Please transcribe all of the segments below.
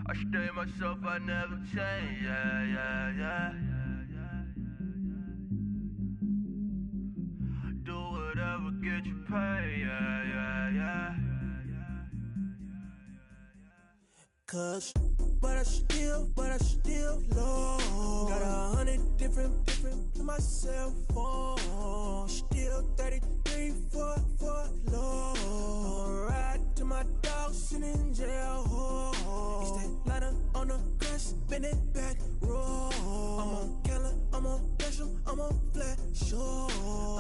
I stay myself, I never change, yeah. Do whatever, get you paid, yeah. Cause, but I still low. Got 100 different to my cell phone. Still 33 for low. I'ma ride to my dog sitting in jail. It's that liner on the grass, spin it back, roll. I'm on Keller, I'm on Bishop, I'm on Flat Shore.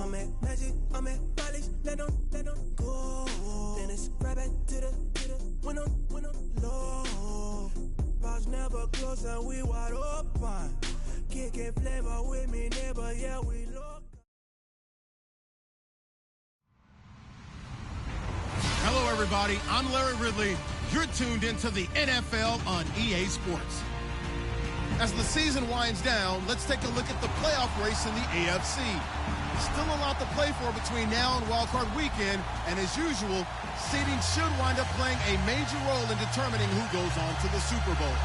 I'm at Magic, I'm at Follies, let them go. Then it's right back to the window low. Bars never close and we wide open. Kicking flavor with me, neighbor, yeah, we look. Hello, everybody. I'm Larry Ridley. You're tuned into the NFL on EA Sports. As the season winds down, let's take a look at the playoff race in the AFC. Still a lot to play for between now and wildcard weekend, and as usual, seeding should wind up playing a major role in determining who goes on to the Super Bowl.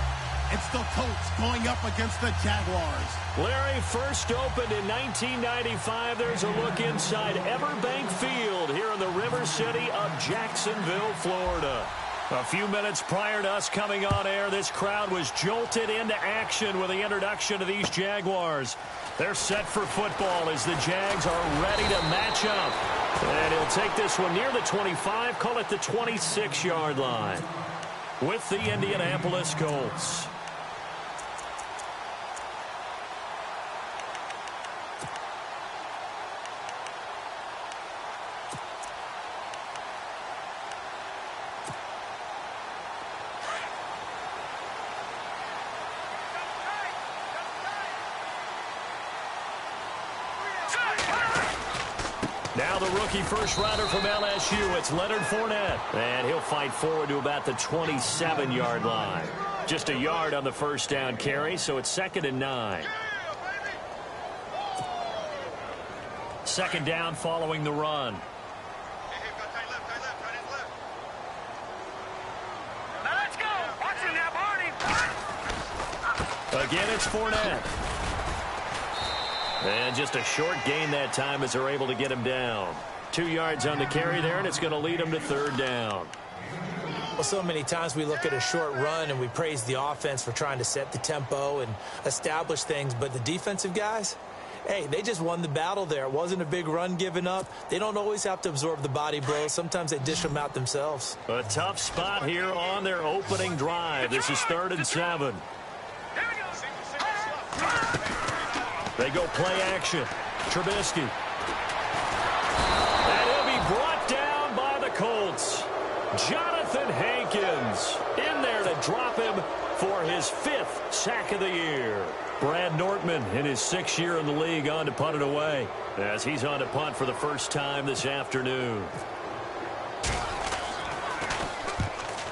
It's the Colts going up against the Jaguars. Larry, first opened in 1995. There's a look inside Everbank Field here in the River City of Jacksonville, Florida. A few minutes prior to us coming on air, this crowd was jolted into action with the introduction of these Jaguars. They're set for football as the Jags are ready to match up. And he'll take this one near the 25, call it the 26-yard line, with the Indianapolis Colts. Now the rookie first rounder from LSU, it's Leonard Fournette. And he'll fight forward to about the 27-yard line. Just a yard on the first down carry, so it's 2nd and 9. Second down following the run. Now let's go. Watch him now, Barney. Again, it's Fournette. And just a short gain that time as they're able to get him down. 2 yards on the carry there, and it's going to lead him to 3rd down. Well, so many times we look at a short run and we praise the offense for trying to set the tempo and establish things, but the defensive guys, hey, they just won the battle there. It wasn't a big run given up. They don't always have to absorb the body blows. Sometimes they dish them out themselves. A tough spot here on their opening drive. This is 3rd and 7. They go play action. Trubisky. And he'll be brought down by the Colts. Jonathan Hankins in there to drop him for his 5th sack of the year. Brad Nortman in his 6th year in the league on to punt it away as he's on to punt for the first time this afternoon.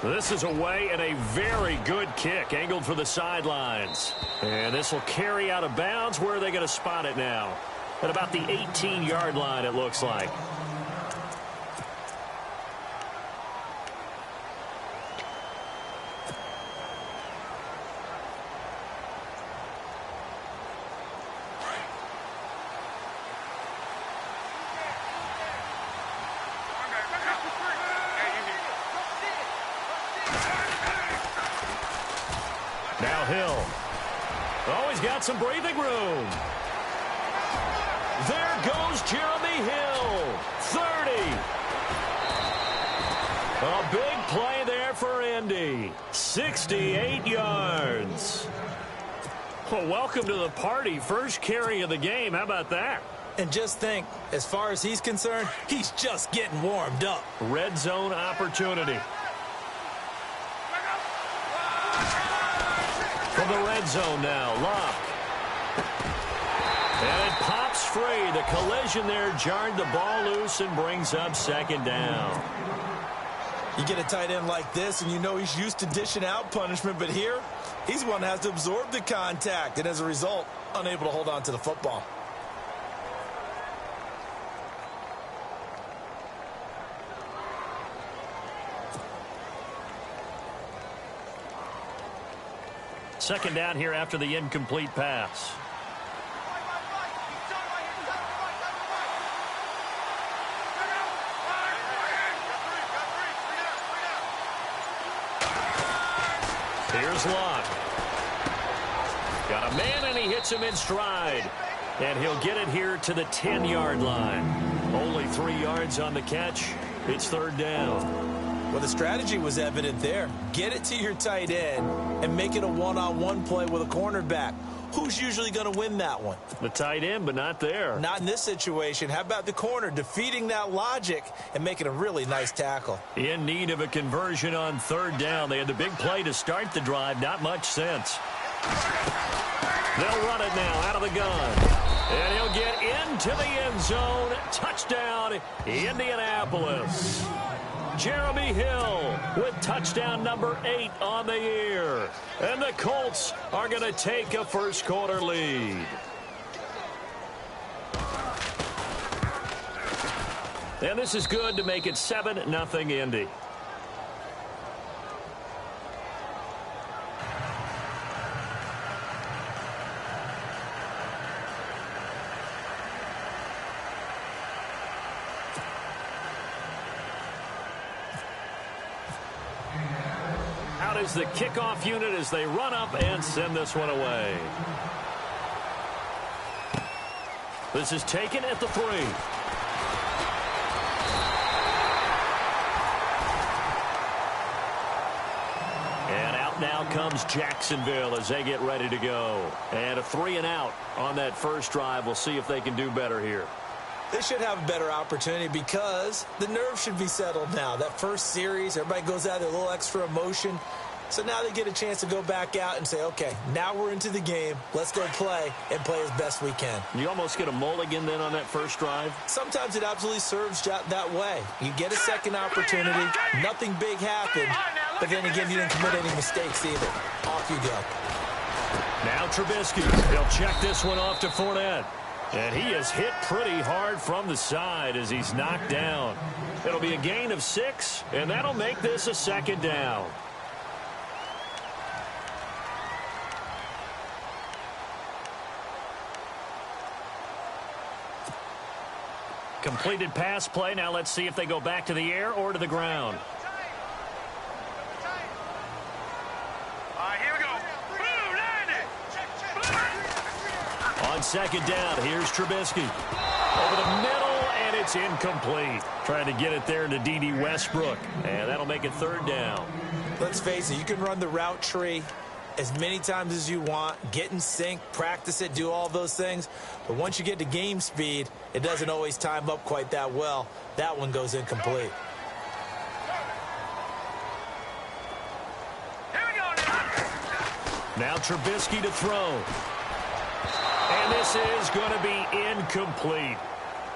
This is away and a very good kick angled for the sidelines. And this will carry out of bounds. Where are they going to spot it now? At about the 18-yard line, it looks like. Now Hill. Oh, he's got some breathing room. There goes Jeremy Hill. 30. A big play there for Indy. 68 yards. Well, welcome to the party. First carry of the game. How about that? And just think, as far as he's concerned, he's just getting warmed up. Red zone opportunity. From the red zone now, Locke. And it pops free. The collision there jarred the ball loose and brings up 2nd down. You get a tight end like this, and you know he's used to dishing out punishment, but here, he's one that has to absorb the contact, and as a result, unable to hold on to the football. Second down here after the incomplete pass. Here's Locke. Got a man, and he hits him in stride. And he'll get it here to the 10-yard line. Only 3 yards on the catch. It's third down. Well, the strategy was evident there. Get it to your tight end and make it a one-on-one play with a cornerback. Who's usually going to win that one? The tight end, but not there. Not in this situation. How about the corner defeating that logic and making a really nice tackle? In need of a conversion on third down. They had the big play to start the drive. Not much sense. They'll run it now out of the gun. And he'll get into the end zone. Touchdown, Indianapolis. Jeremy Hill with touchdown number 8 on the year. And the Colts are going to take a first-quarter lead. And this is good to make it 7-0 Indy. Is the kickoff unit as they run up and send this one away. This is taken at the 3. And out now comes Jacksonville as they get ready to go. And a 3-and-out on that first drive. We'll see if they can do better here. They should have a better opportunity because the nerves should be settled now. That first series, everybody goes out with a little extra emotion. So now they get a chance to go back out and say, okay, now we're into the game. Let's go play and play as best we can. You almost get a mulligan then on that first drive? Sometimes it absolutely serves that way. You get a second opportunity. Nothing big happened. But then again, you didn't commit any mistakes either. Off you go. Now Trubisky. He'll check this one off to Fournette. And he is hit pretty hard from the side as he's knocked down. It'll be a gain of 6, and that'll make this a second down. Completed pass play. Now let's see if they go back to the air or to the ground. Here we go. Boom, On second down, here's Trubisky. Over the middle, and it's incomplete. Trying to get it there to D.D. Westbrook. And that'll make it third down. Let's face it, you can run the route tree as many times as you want, get in sync, practice it, do all those things. But once you get to game speed, it doesn't always time up quite that well. That one goes incomplete. Here we go now. Now Trubisky to throw. And this is going to be incomplete.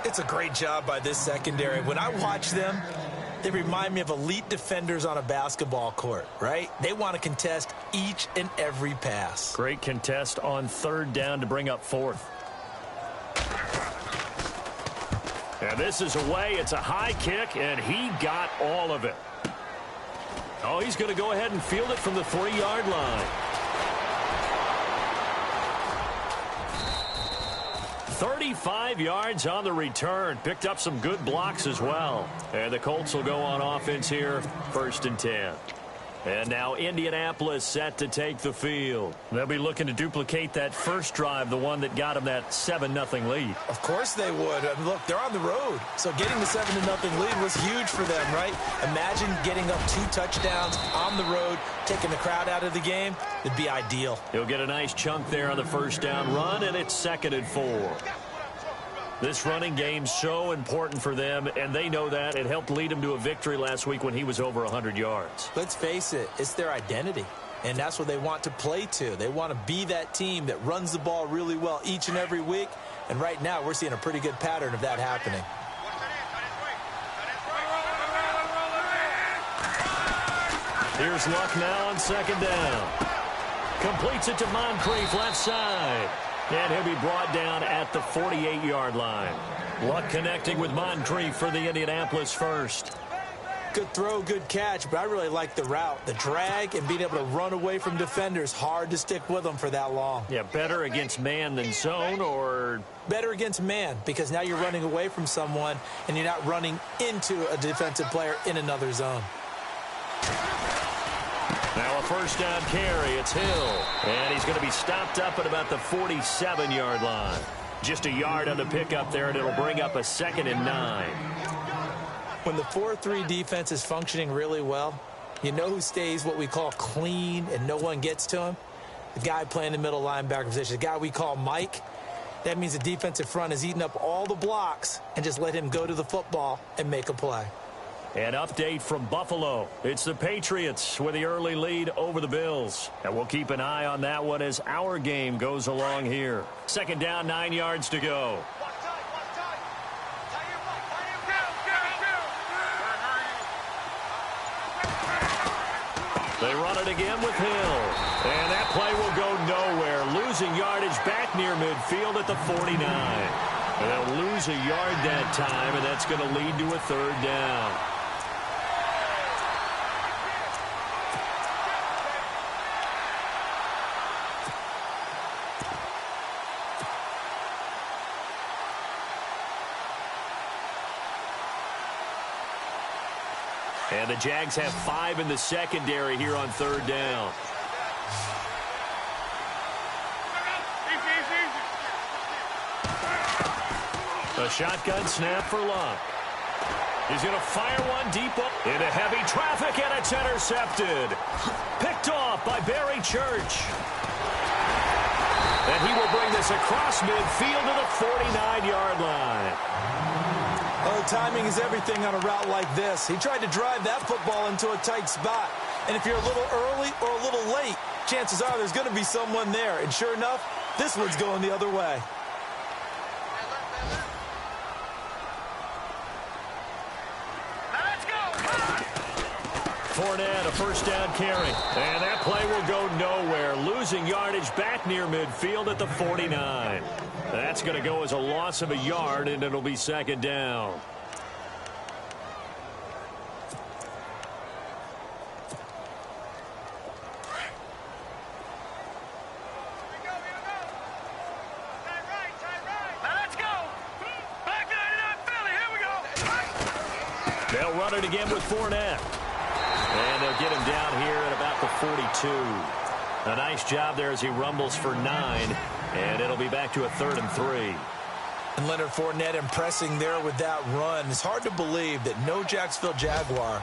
It's a great job by this secondary. When I watch them, they remind me of elite defenders on a basketball court, right? They want to contest each and every pass. Great contest on third down to bring up fourth. And this is away. It's a high kick, and he got all of it. Oh, he's going to go ahead and field it from the 3-yard line. 35 yards on the return. Picked up some good blocks as well. And the Colts will go on offense here, 1st and 10. And now Indianapolis set to take the field. They'll be looking to duplicate that first drive, the one that got them that 7-0 lead. Of course they would. I mean, look, they're on the road. So getting the 7-0 lead was huge for them, right? Imagine getting up 2 touchdowns on the road, taking the crowd out of the game. It'd be ideal. He'll get a nice chunk there on the first down run, and it's 2nd and 4. This running game's so important for them, and they know that. It helped lead them to a victory last week when he was over 100 yards. Let's face it, it's their identity, and that's what they want to play to. They want to be that team that runs the ball really well each and every week, and right now we're seeing a pretty good pattern of that happening. Here's Luck now on 2nd down. Completes it to Moncrief left side. And he'll be brought down at the 48-yard line. Luck connecting with Moncrief for the Indianapolis first. Good throw, good catch, but I really like the route. The drag and being able to run away from defenders, hard to stick with them for that long. Yeah, better against man than zone, or? Better against man, because now you're running away from someone and you're not running into a defensive player in another zone. Now a first down carry. It's Hill. And he's going to be stopped up at about the 47-yard line. Just a yard on the pickup there, and it'll bring up a 2nd and 9. When the 4-3 defense is functioning really well, you know who stays what we call clean and no one gets to him? The guy playing the middle linebacker position, the guy we call Mike. That means the defensive front has eaten up all the blocks and just let him go to the football and make a play. An update from Buffalo. It's the Patriots with the early lead over the Bills. And we'll keep an eye on that one as our game goes along here. 2nd down, 9 yards to go. They run it again with Hill. And that play will go nowhere. Losing yardage back near midfield at the 49. And they'll lose a yard that time, and that's going to lead to a 3rd down. And the Jags have 5 in the secondary here on 3rd down. A shotgun snap for Luck. He's going to fire one deep up into heavy traffic, and it's intercepted. Picked off by Barry Church. And he will bring this across midfield to the 49-yard line. Oh, timing is everything on a route like this. He tried to drive that football into a tight spot. And if you're a little early or a little late, chances are there's going to be someone there. And sure enough, this one's going the other way. Fournette, a first down carry. And that play will go nowhere. Losing yardage back near midfield at the 49. That's going to go as a loss of a yard, and it'll be 2nd down. They'll run it again with Fournette. And they'll get him down here at about the 42. A nice job there as he rumbles for 9. And it'll be back to a 3rd and 3. And Leonard Fournette impressing there with that run. It's hard to believe that no Jacksonville Jaguar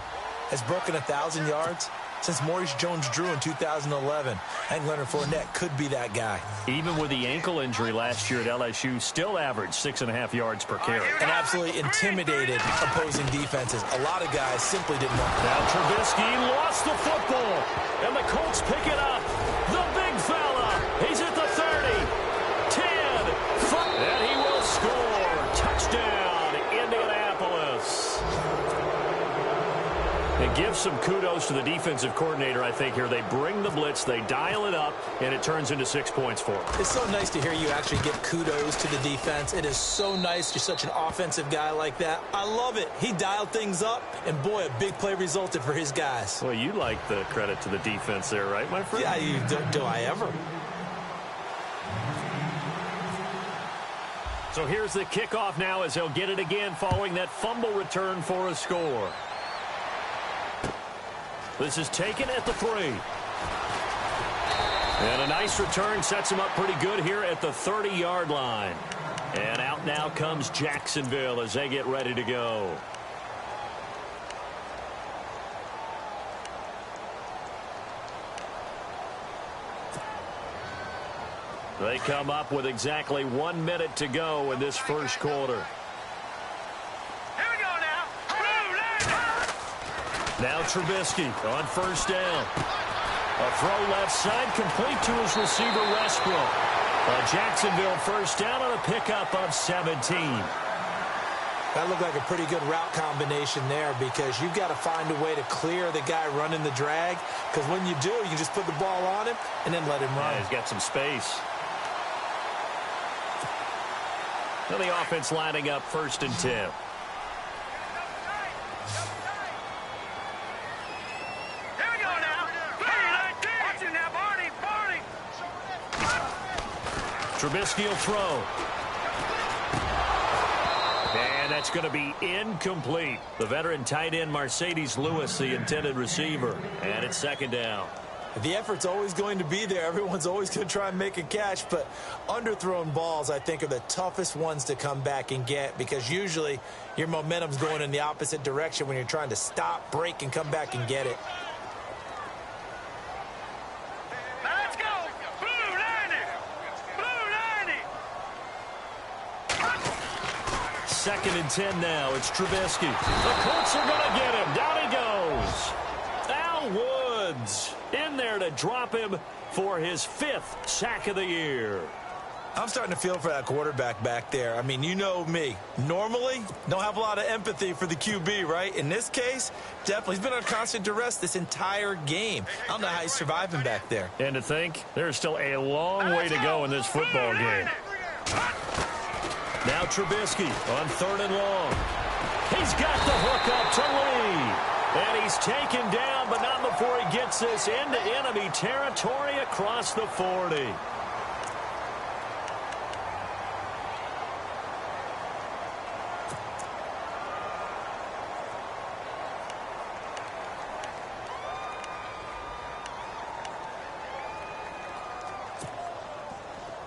has broken 1,000 yards since Maurice Jones-Drew in 2011. I think Leonard Fournette could be that guy. Even with the ankle injury last year at LSU, still averaged 6.5 yards per carry. And absolutely intimidated opposing defenses. A lot of guys simply didn't want Now Trubisky lost the football. And the Colts pick it up. The big fella. He's at the 30. 10. 5. And he will score. Touchdown, Indianapolis. And give some kudos to the defensive coordinator, I think, here. They bring the blitz, they dial it up, and it turns into 6 points for them. It's so nice to hear you actually give kudos to the defense. It is so nice. You're such an offensive guy like that. I love it. He dialed things up, and boy, a big play resulted for his guys. Well, you like the credit to the defense there, right, my friend? Yeah, do I ever? So here's the kickoff now as he'll get it again following that fumble return for a score. This is taken at the 3. And a nice return sets him up pretty good here at the 30-yard line. And out now comes Jacksonville as they get ready to go. They come up with exactly 1 minute to go in this first quarter. Now Trubisky on first down. A throw left side complete to his receiver Westbrook. A Jacksonville first down on a pickup of 17. That looked like a pretty good route combination there because you've got to find a way to clear the guy running the drag, because when you do, you can just put the ball on him and then let him run. Yeah, he's got some space. Now the offense lining up 1st and 10. Trubisky will throw. And that's going to be incomplete. The veteran tight end Mercedes Lewis, the intended receiver. And it's second down. The effort's always going to be there. Everyone's always going to try and make a catch, but underthrown balls, I think, are the toughest ones to come back and get because usually your momentum's going in the opposite direction when you're trying to stop, break, and come back and get it. Let's go! Blue 90! Blue 90! Second and 10 now. It's Trubisky. The Colts are going to get him. Down he goes. Al Woods in there to drop him for his 5th sack of the year. I'm starting to feel for that quarterback back there. I mean, you know me. Normally, don't have a lot of empathy for the QB, right? In this case, definitely. He's been under constant duress this entire game. I don't know how he's surviving back there. And to think, there's still a long way to go in this football game. Now Trubisky on 3rd and long. He's got the hook up to Lee. And he's taken down, but not before he gets this into enemy territory across the 40.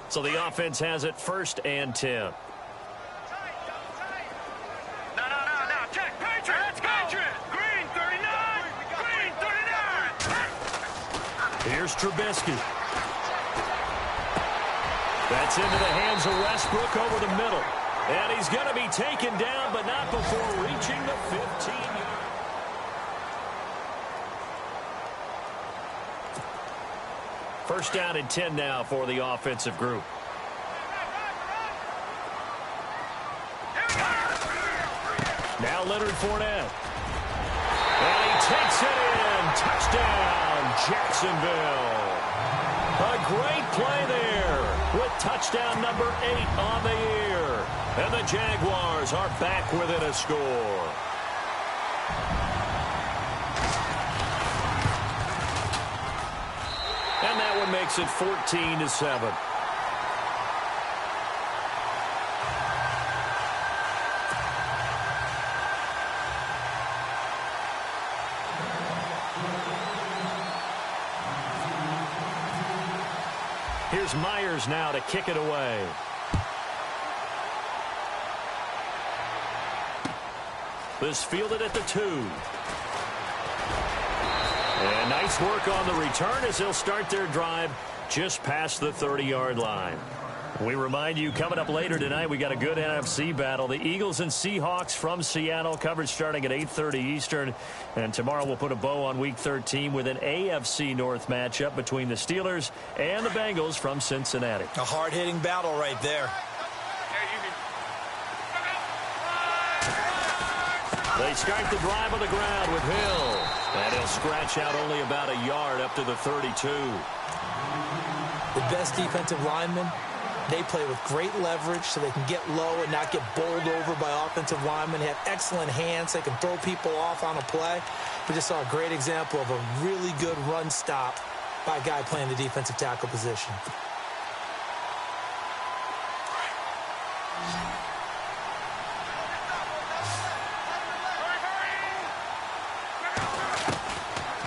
So the offense has it 1st and 10. Here's Trubisky. That's into the hands of Westbrook over the middle. And he's going to be taken down, but not before reaching the 15-yard. First down and 10 now for the offensive group. Now Leonard Fournette. And he takes it in. Touchdown, Jacksonville. A great play there with touchdown number 8 on the year. And the Jaguars are back within a score. And that one makes it 14-7. Here's Myers now to kick it away. This fielded at the 2. And nice work on the return as they'll start their drive just past the 30-yard line. We remind you, coming up later tonight, we got a good NFC battle. The Eagles and Seahawks from Seattle, coverage starting at 8:30 Eastern. And tomorrow we'll put a bow on Week 13 with an AFC North matchup between the Steelers and the Bengals from Cincinnati. A hard-hitting battle right there. They start the drive on the ground with Hill. And he'll scratch out only about a yard up to the 32. The best defensive linemen, they play with great leverage so they can get low and not get bowled over by offensive linemen. They have excellent hands. They can throw people off on a play. We just saw a great example of a really good run stop by a guy playing the defensive tackle position.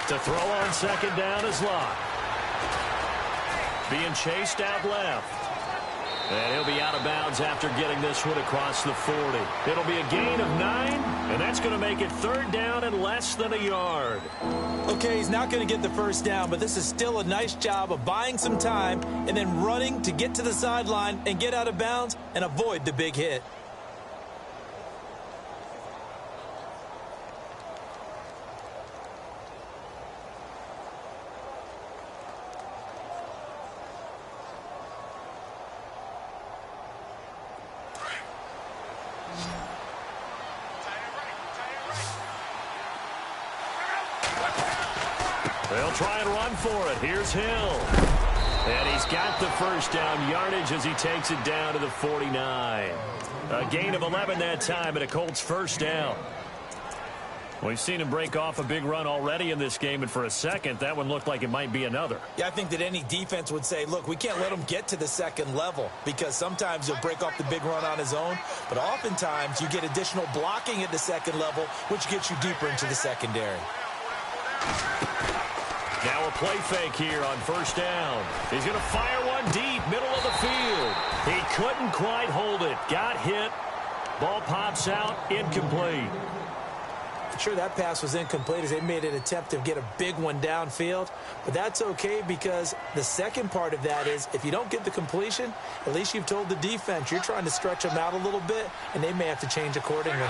To throw on second down is Locke. Being chased out left. And he'll be out of bounds after getting this one across the 40. It'll be a gain of 9, and that's going to make it 3rd down and less than a yard. Okay, he's not going to get the first down, but this is still a nice job of buying some time and then running to get to the sideline and get out of bounds and avoid the big hit. They'll try and run for it. Here's Hill. And he's got the first down yardage as he takes it down to the 49. A gain of 11 that time and a Colts first down. We've seen him break off a big run already in this game, and for a second, that one looked like it might be another. Yeah, I think that any defense would say, look, we can't let him get to the second level, because sometimes he'll break off the big run on his own, but oftentimes you get additional blocking at the second level, which gets you deeper into the secondary. Now a play fake here on first down. He's going to fire one deep, middle of the field. He couldn't quite hold it. Got hit. Ball pops out, incomplete. Sure, that pass was incomplete as they made an attempt to get a big one downfield, but that's okay because the second part of that is if you don't get the completion, at least you've told the defense you're trying to stretch them out a little bit, and they may have to change accordingly.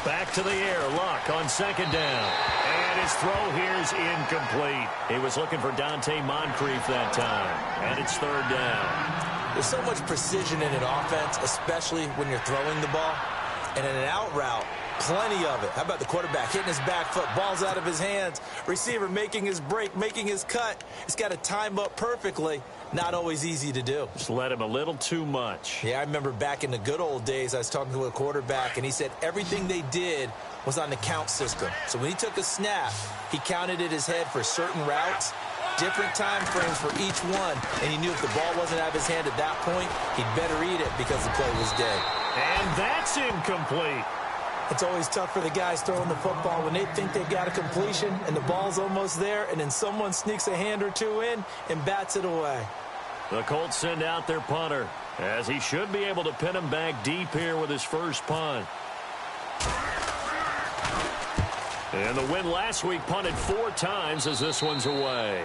Back to the air, Luck on second down. And his throw here is incomplete. He was looking for Dante Moncrief that time, and it's third down. There's so much precision in an offense, especially when you're throwing the ball, and in an out route, plenty of it. How about the quarterback hitting his back foot, ball's out of his hands, receiver making his break, making his cut. He's got to time up perfectly. Not always easy to do. Just let him a little too much. Yeah, I remember back in the good old days, I was talking to a quarterback, and he said everything they did was on the count system. So when he took a snap, he counted in his head for certain routes, different time frames for each one, and he knew if the ball wasn't out of his hand at that point, he'd better eat it because the play was dead. And that's incomplete. It's always tough for the guys throwing the football when they think they've got a completion and the ball's almost there, and then someone sneaks a hand or two in and bats it away. The Colts send out their punter, as he should be able to pin him back deep here with his first punt. And the win last week punted 4 times as this one's away.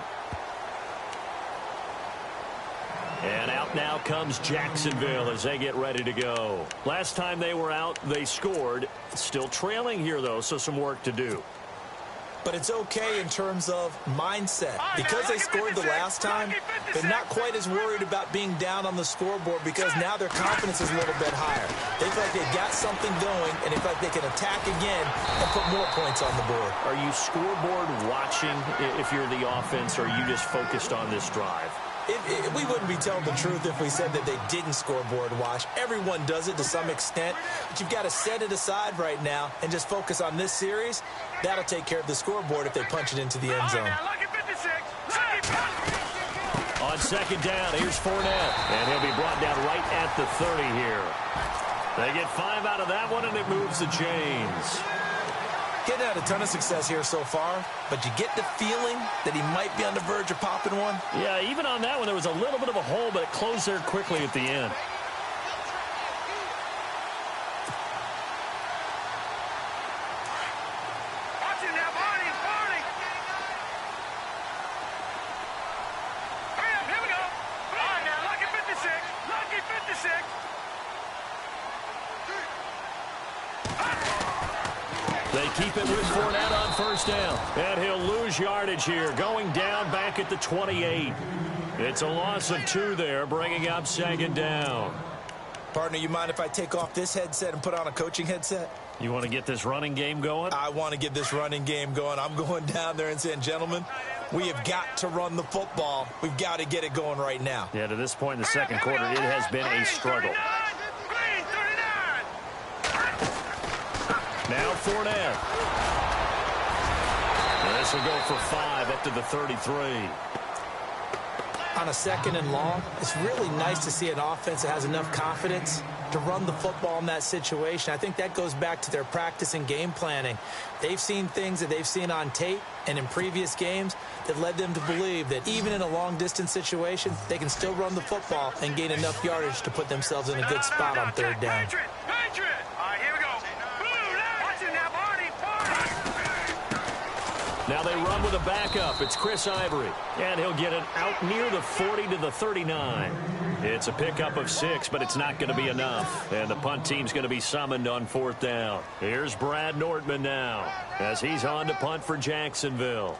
And out now comes Jacksonville as they get ready to go. Last time they were out, they scored. Still trailing here, though, so some work to do. But it's okay in terms of mindset. Because they scored the last time, they're not quite as worried about being down on the scoreboard because now their confidence is a little bit higher. They feel like they've got something going, and they feel like they can attack again and put more points on the board. Are you scoreboard watching if you're the offense, or are you just focused on this drive? We wouldn't be telling the truth if we said that they didn't scoreboard watch. Everyone does it to some extent, but you've got to set it aside right now and just focus on this series. That'll take care of the scoreboard if they punch it into the end zone. On second down, here's Fournette, and he'll be brought down right at the 30 here. They get 5 out of that one, and it moves the chains. Getting had a ton of success here so far, but you get the feeling that he might be on the verge of popping one. Yeah, even on that one, there was a little bit of a hole, but it closed there quickly at the end. Watch it now, Barney, Barney. Hurry up, here we go. All right, now, Lucky 56, Lucky 56. They keep it with Fournette on first down. And he'll lose yardage here, going down back at the 28. It's a loss of 2 there, bringing up second down. Partner, you mind if I take off this headset and put on a coaching headset? You want to get this running game going? I want to get this running game going. I'm going down there and saying, gentlemen, we have got to run the football. We've got to get it going right now. Yeah, to this point in the second quarter, it has been a struggle. Now Fournette. This will go for 5 up to the 33. On a second and long, it's really nice to see an offense that has enough confidence to run the football in that situation. I think that goes back to their practice and game planning. They've seen things that they've seen on tape and in previous games that led them to believe that even in a long-distance situation, they can still run the football and gain enough yardage to put themselves in a good spot on third down. Patriot! All right, here we go. Watch it now, Barney, Barney. Now they run with a backup. It's Chris Ivory. And he'll get it out near the 40 to the 39. It's a pickup of 6, but it's not going to be enough. And the punt team's going to be summoned on fourth down. Here's Brad Nordman now as he's on to punt for Jacksonville.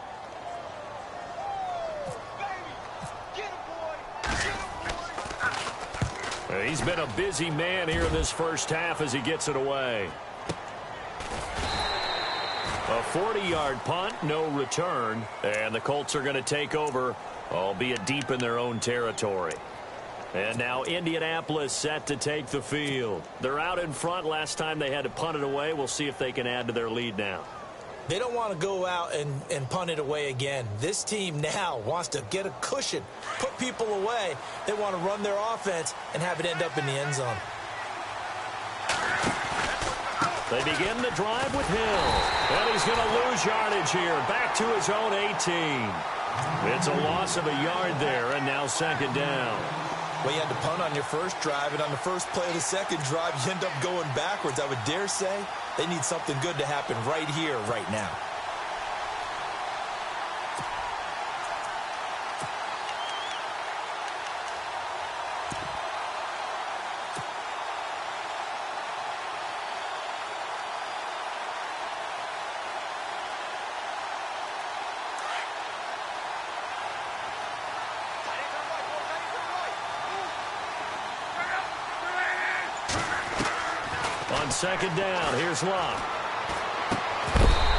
He's been a busy man here in this first half as he gets it away. A 40-yard punt, no return, and the Colts are going to take over, albeit deep in their own territory. And now Indianapolis set to take the field. They're out in front. Last time they had to punt it away. We'll see if they can add to their lead now. They don't want to go out and punt it away again. This team now wants to get a cushion, put people away. They want to run their offense and have it end up in the end zone. They begin the drive with Hill. And he's going to lose yardage here. Back to his own 18. It's a loss of a yard there, and now second down. Well, you had to punt on your first drive, and on the first play of the second drive, you end up going backwards. I would dare say they need something good to happen right here, right now. On second down, here's Locke.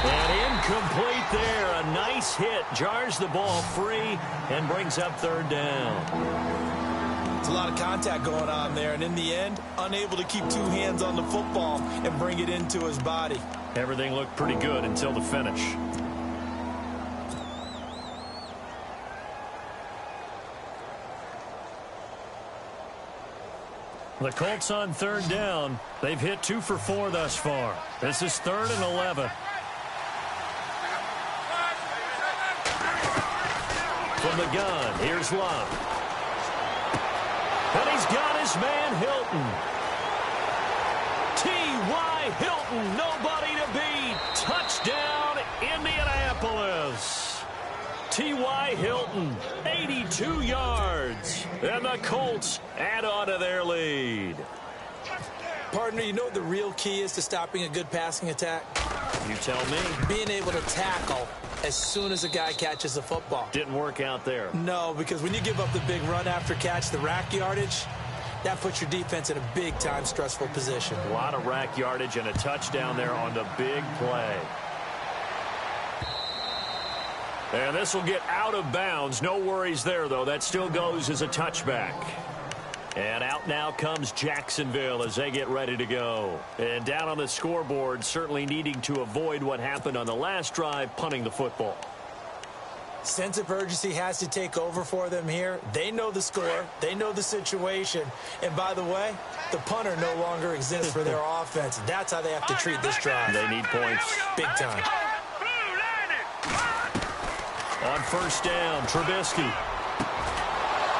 And incomplete there. A nice hit. Jars the ball free and brings up third down. It's a lot of contact going on there, and in the end, unable to keep two hands on the football and bring it into his body. Everything looked pretty good until the finish. The Colts on third down. They've hit 2 for 4 thus far. This is 3rd and 11. From the gun, here's Locke. And he's got his man Hilton. T.Y. Hilton, nobody to beat. Touchdown, Indianapolis. T.Y. Hilton, 82 yards. And the Colts add on to their lead. Partner, you know what the real key is to stopping a good passing attack? You tell me. Being able to tackle as soon as a guy catches the football. Didn't work out there. No, because when you give up the big run after catch, the rack yardage, that puts your defense in a big-time stressful position. A lot of rack yardage and a touchdown there on the big play. And this will get out of bounds. No worries there, though. That still goes as a touchback. And out now comes Jacksonville as they get ready to go. And down on the scoreboard, certainly needing to avoid what happened on the last drive, punting the football. Sense of urgency has to take over for them here. They know the score. They know the situation. And by the way, the punter no longer exists for their offense. That's how they have to treat this drive. They need points. Big time. On first down, Trubisky.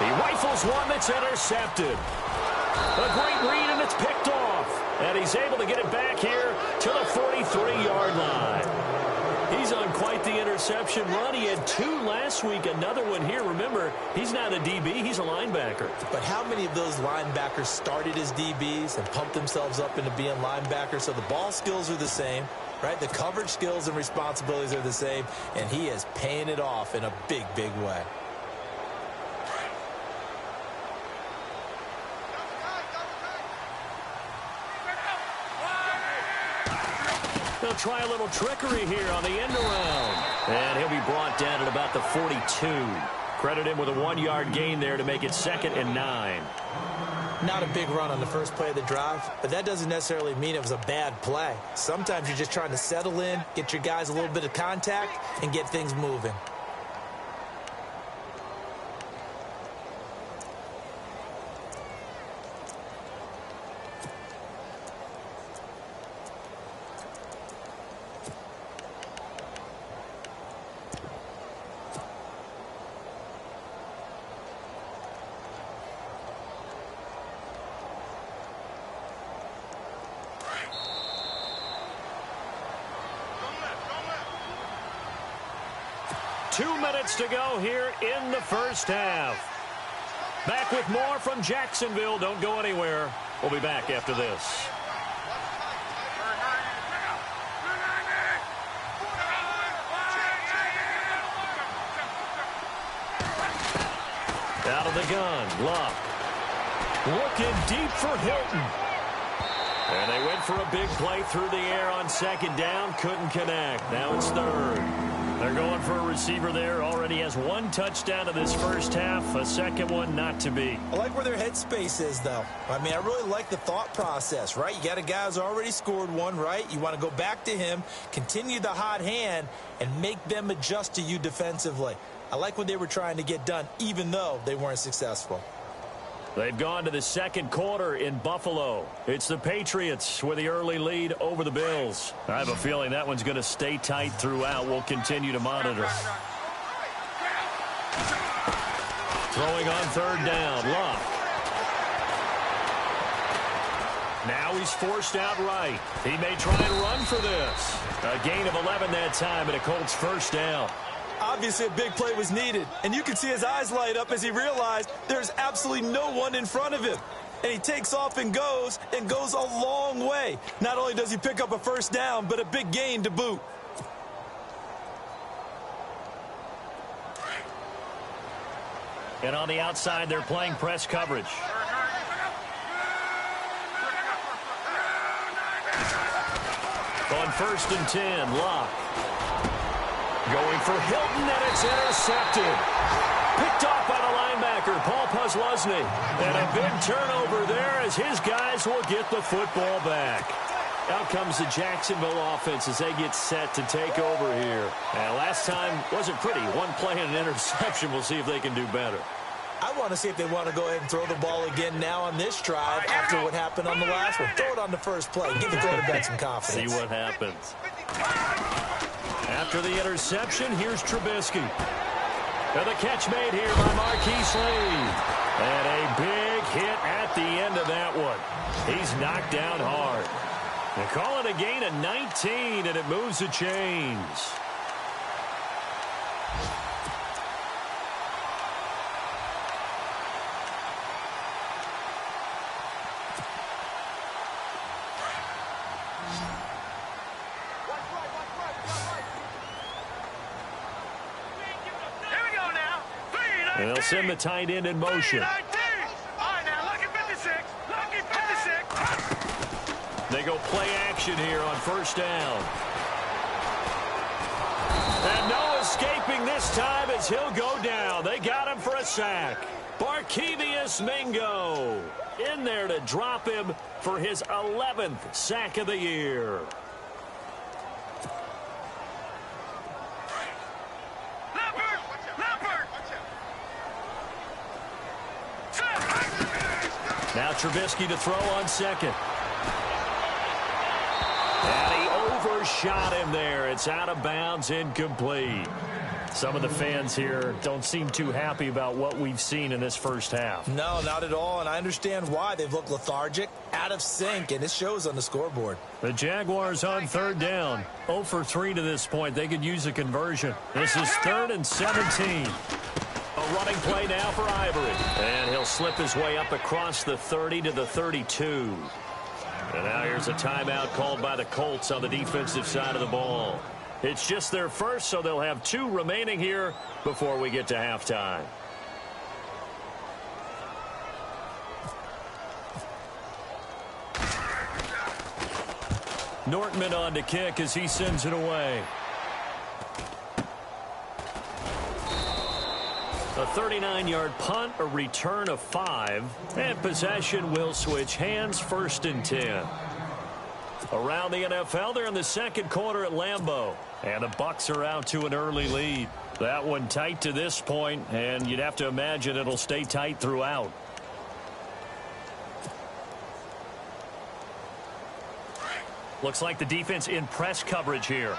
He rifles one that's intercepted. A great read, and it's picked off. And he's able to get it back here to the 43-yard line. He's on quite the interception run. He had 2 last week, another one here. Remember, he's not a DB, he's a linebacker. But how many of those linebackers started as DBs and pumped themselves up into being linebackers? So the ball skills are the same, right? The coverage skills and responsibilities are the same, and he is paying it off in a big, big way. They'll try a little trickery here on the end around. And he'll be brought down at about the 42. Credit him with a 1-yard gain there to make it 2nd and 9. Not a big run on the first play of the drive, but that doesn't necessarily mean it was a bad play. Sometimes you're just trying to settle in, get your guys a little bit of contact, and get things moving. To go here in the first half. Back with more from Jacksonville. Don't go anywhere. We'll be back after this. Out of the gun, Locke. Looking deep for Hilton. And they went for a big play through the air on second down. Couldn't connect. Now it's third. They're going for a receiver there. Already has one touchdown in this first half. A second one not to be. I like where their headspace is, though. I mean, I really like the thought process, right? You got a guy who's already scored one, right? You want to go back to him, continue the hot hand, and make them adjust to you defensively. I like what they were trying to get done, even though they weren't successful. They've gone to the second quarter in Buffalo. It's the Patriots with the early lead over the Bills. I have a feeling that one's going to stay tight throughout. We'll continue to monitor. Throwing on third down, Luck. Now he's forced out right. He may try and run for this. A gain of 11 that time and a Colts first down. Obviously, a big play was needed, and you can see his eyes light up as he realized there's absolutely no one in front of him. And he takes off and goes a long way. Not only does he pick up a first down, but a big gain to boot. And on the outside, they're playing press coverage. On 1st and 10, Locke. Going for Hilton, and it's intercepted. Picked off by the linebacker, Paul Posluszny. And a big turnover there as his guys will get the football back. Out comes the Jacksonville offense as they get set to take over here. And last time wasn't pretty. One play and an interception. We'll see if they can do better. I want to see if they want to go ahead and throw the ball again now on this drive after what happened on the last one. Throw it on the first play. Give the quarterback some confidence. See what happens. After the interception, here's Trubisky. And the catch made here by Marquise Slade. And a big hit at the end of that one. He's knocked down hard. They call it a gain of 19, and it moves the chains. And they'll send the tight end in motion. They go play action here on first down. And no escaping this time as he'll go down. They got him for a sack. Barkevious Mingo in there to drop him for his 11th sack of the year. Now Trubisky to throw on second. And he overshot him there. It's out of bounds, incomplete. Some of the fans here don't seem too happy about what we've seen in this first half. No, not at all, and I understand why. They've looked lethargic, out of sync, and it shows on the scoreboard. The Jaguars on third down. 0 for 3 to this point. They could use a conversion. This is 3rd and 17. A running play now for Ivory. And he'll slip his way up across the 30 to the 32. And now here's a timeout called by the Colts on the defensive side of the ball. It's just their first, so they'll have 2 remaining here before we get to halftime. Nortman on to kick as he sends it away. A 39-yard punt, a return of 5, and possession will switch hands, 1st and 10. Around the NFL, they're in the second quarter at Lambeau, and the Bucs are out to an early lead. That one tight to this point, and you'd have to imagine it'll stay tight throughout. Looks like the defense in press coverage here.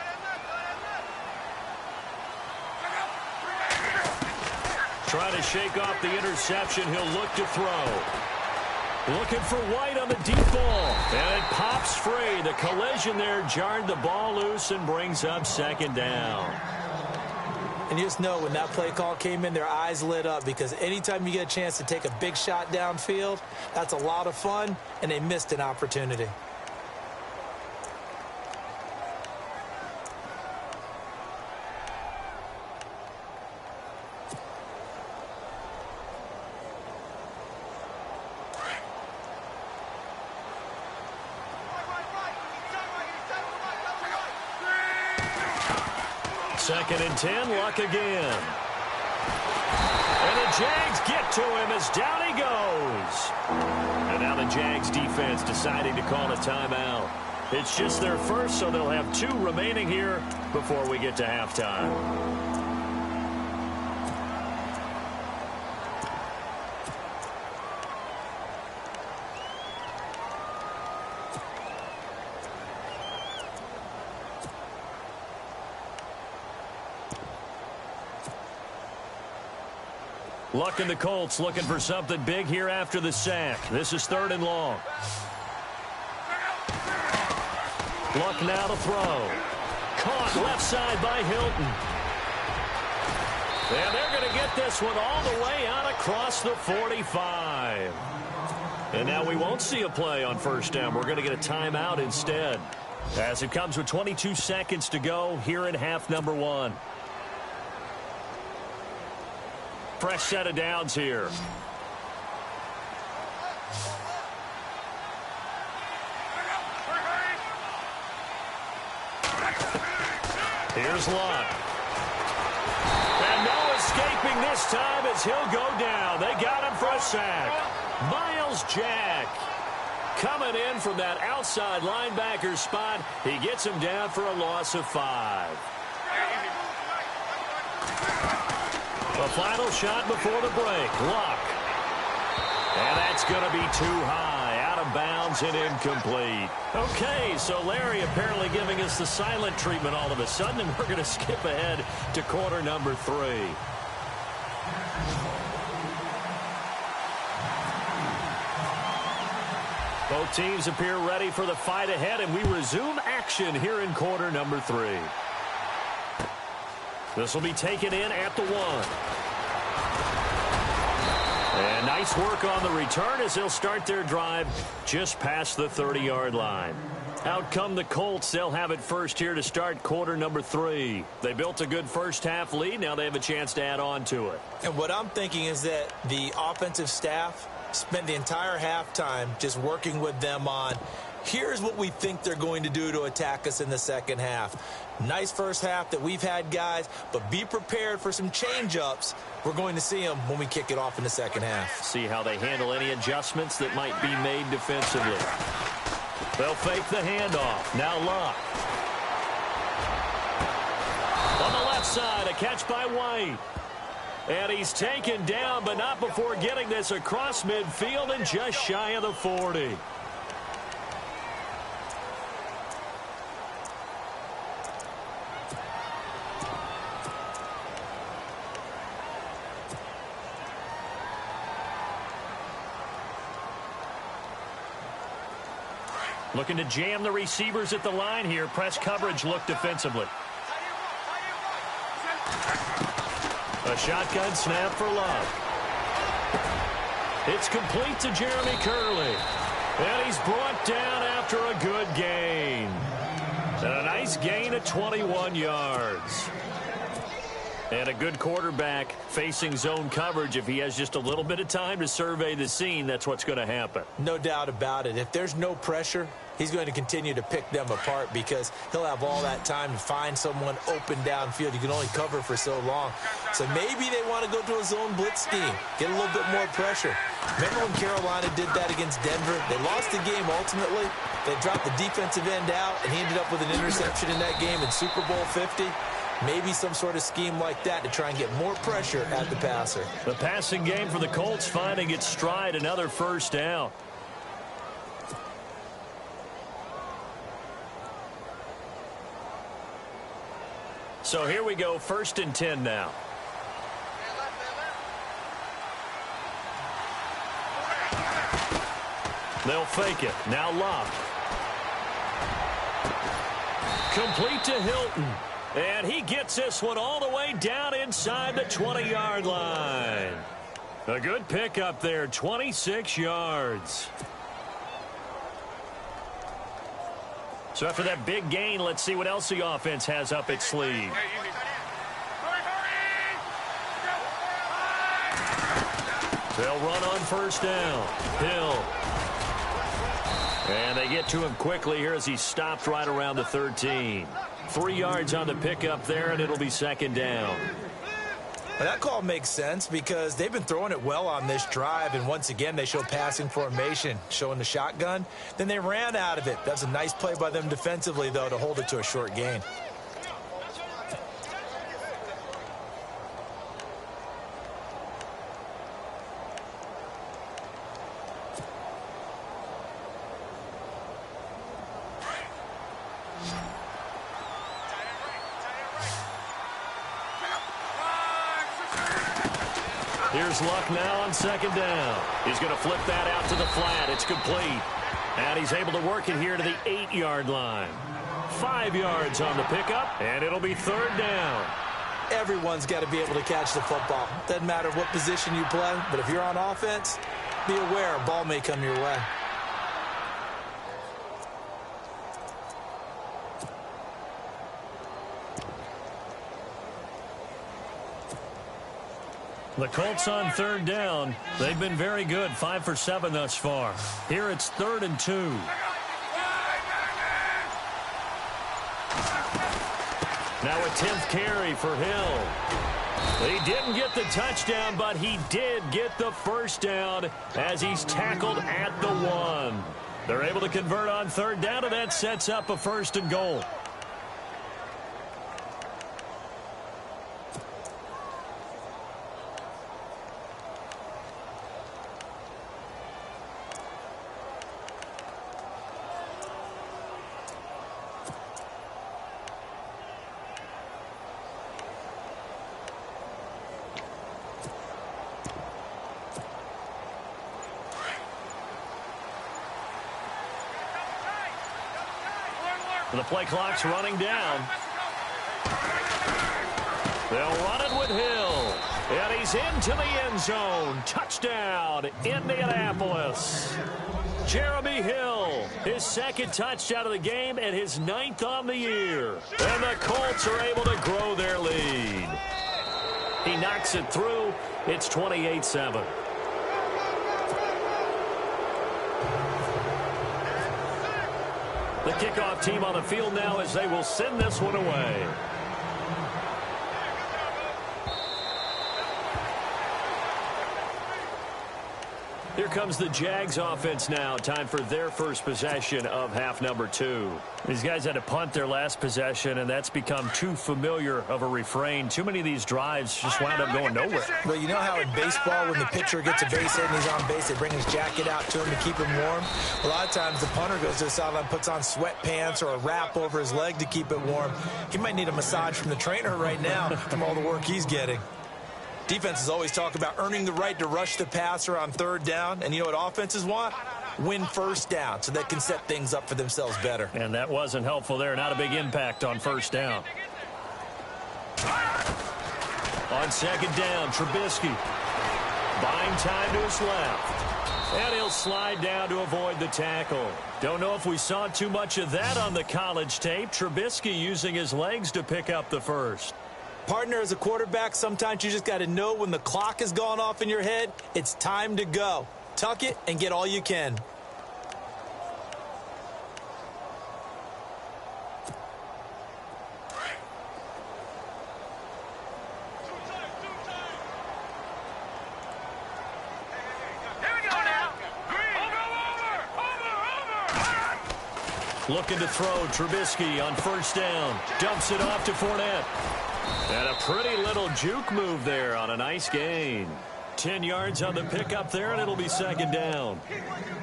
Trying to shake off the interception. He'll look to throw. Looking for White on the deep ball. And it pops free. The collision there jarred the ball loose and brings up 2nd down. And you just know when that play call came in, their eyes lit up, because anytime you get a chance to take a big shot downfield, that's a lot of fun, and they missed an opportunity. 2nd and 10, Luck again. And the Jags get to him as down he goes. And now the Jags defense deciding to call a timeout. It's just their first, so they'll have 2 remaining here before we get to halftime. Luck and the Colts looking for something big here after the sack. This is 3rd and long. Luck now to throw. Caught left side by Hilton. And they're going to get this one all the way out across the 45. And now we won't see a play on 1st down. We're going to get a timeout instead. As it comes with 22 seconds to go here in half number 1. Fresh set of downs here. Here's Luck. And no escaping this time as he'll go down. They got him for a sack. Miles Jack coming in from that outside linebacker spot. He gets him down for a loss of 5. The final shot before the break. Luck. And that's going to be too high. Out of bounds and incomplete. Okay, so Larry apparently giving us the silent treatment all of a sudden, and we're going to skip ahead to quarter number 3. Both teams appear ready for the fight ahead, and we resume action here in quarter number 3. This will be taken in at the 1. And nice work on the return as they'll start their drive just past the 30-yard line. Out come the Colts. They'll have it first here to start quarter number 3. They built a good first-half lead. Now they have a chance to add on to it. And what I'm thinking is that the offensive staff spent the entire halftime just working with them on, here's what we think they're going to do to attack us in the second half. Nice first half that we've had, guys, but be prepared for some change-ups. We're going to see them when we kick it off in the second half. See how they handle any adjustments that might be made defensively. They'll fake the handoff. Now Luck. On the left side, a catch by White. And he's taken down, but not before getting this across midfield and just shy of the 40. Looking to jam the receivers at the line here. Press coverage look defensively. A shotgun snap for Love. It's complete to Jeremy Curley. And he's brought down after a good gain. And a nice gain of 21 yards. And a good quarterback facing zone coverage. If he has just a little bit of time to survey the scene, that's what's going to happen. No doubt about it. If there's no pressure, he's going to continue to pick them apart because he'll have all that time to find someone open downfield. You can only cover for so long. So maybe they want to go to a zone blitz scheme, get a little bit more pressure. Remember when Carolina did that against Denver? They lost the game ultimately. They dropped the defensive end out, and he ended up with an interception in that game in Super Bowl 50. Maybe some sort of scheme like that to try and get more pressure at the passer. The passing game for the Colts finding its stride, another first down. So here we go, 1st and 10 now. They'll fake it. Now Love. Complete to Hilton. And he gets this one all the way down inside the 20-yard line. A good pickup there, 26 yards. So after that big gain, let's see what else the offense has up its sleeve. They'll run on 1st down. Hill. And they get to him quickly here as he stopped right around the 13. 3 yards on the pickup there, and it'll be second down. Well, that call makes sense because they've been throwing it well on this drive, and once again they show passing formation, showing the shotgun. Then they ran out of it. That's a nice play by them defensively, though, to hold it to a short gain. Here's Luck now on second down. He's going to flip that out to the flat. It's complete. And he's able to work it here to the 8-yard line. 5 yards on the pickup, and it'll be third down. Everyone's got to be able to catch the football. Doesn't matter what position you play, but if you're on offense, be aware a ball may come your way. The Colts on third down. They've been very good, 5 for 7 thus far. Here it's 3rd and 2. Now a 10th carry for Hill. He didn't get the touchdown, but he did get the first down as he's tackled at the 1. They're able to convert on third down, and that sets up a 1st and goal. The play clock's running down. They'll run it with Hill. And he's into the end zone. Touchdown, Indianapolis. Jeremy Hill, his 2nd touchdown of the game and his 9th on the year. And the Colts are able to grow their lead. He knocks it through. It's 28-7. The kickoff team on the field now as they will send this one away. Here comes the Jags offense now. Time for their first possession of half number 2. These guys had to punt their last possession, and that's become too familiar of a refrain. Too many of these drives just wound up going nowhere. Well, you know how in baseball when the pitcher gets a base hit and he's on base, they bring his jacket out to him to keep him warm? A lot of times the punter goes to the sideline, puts on sweatpants or a wrap over his leg to keep it warm. He might need a massage from the trainer right now from all the work he's getting. Defenses always talk about earning the right to rush the passer on third down. And you know what offenses want? Win first down so they can set things up for themselves better. And that wasn't helpful there. Not a big impact on first down. On second down, Trubisky. Buying time to his left. And he'll slide down to avoid the tackle. Don't know if we saw too much of that on the college tape. Trubisky using his legs to pick up the first. Partner, as a quarterback, sometimes you just got to know when the clock has gone off in your head, it's time to go. Tuck it and get all you can. Looking to throw, Trubisky on first down. Dumps it off to Fournette. And a pretty little juke move there on a nice gain. 10 yards on the pickup there, and it'll be second down.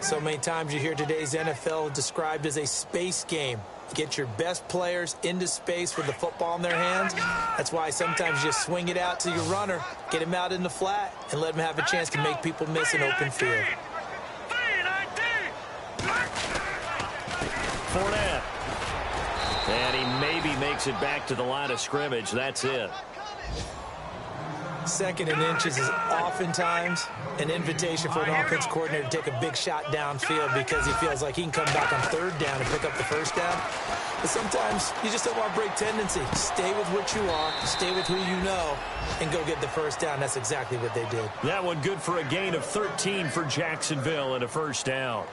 So many times you hear today's NFL described as a space game. Get your best players into space with the football in their hands. That's why sometimes you just swing it out to your runner, get him out in the flat, and let him have a chance to make people miss an open field. Fournette. And he maybe makes it back to the line of scrimmage. That's it. 2nd and inches is oftentimes an invitation for an offense coordinator to take a big shot downfield because he feels like he can come back on third down and pick up the first down. But sometimes you just don't want to break tendency. Stay with what you are, stay with who you know, and go get the first down. That's exactly what they did. That one good for a gain of 13 for Jacksonville and a first down.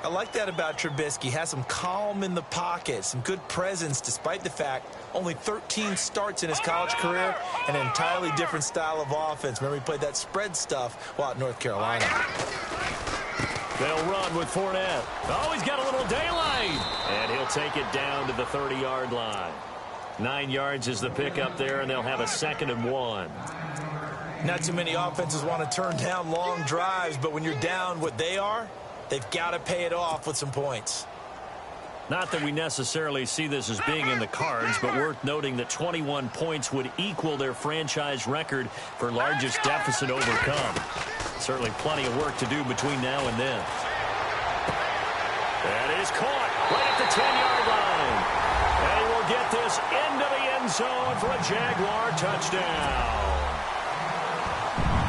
I like that about Trubisky. Has some calm in the pocket, some good presence, despite the fact only 13 starts in his college career and an entirely different style of offense. Remember, he played that spread stuff while at North Carolina. They'll run with Fournette. Oh, he's got a little daylight. And he'll take it down to the 30-yard line. 9 yards is the pickup there, and they'll have a 2nd and 1. Not too many offenses want to turn down long drives, but when you're down what they are, they've got to pay it off with some points. Not that we necessarily see this as being in the cards, but worth noting that 21 points would equal their franchise record for largest deficit overcome. Certainly plenty of work to do between now and then. That is caught right at the 10-yard line. And he will get this into the end zone for a Jaguar touchdown.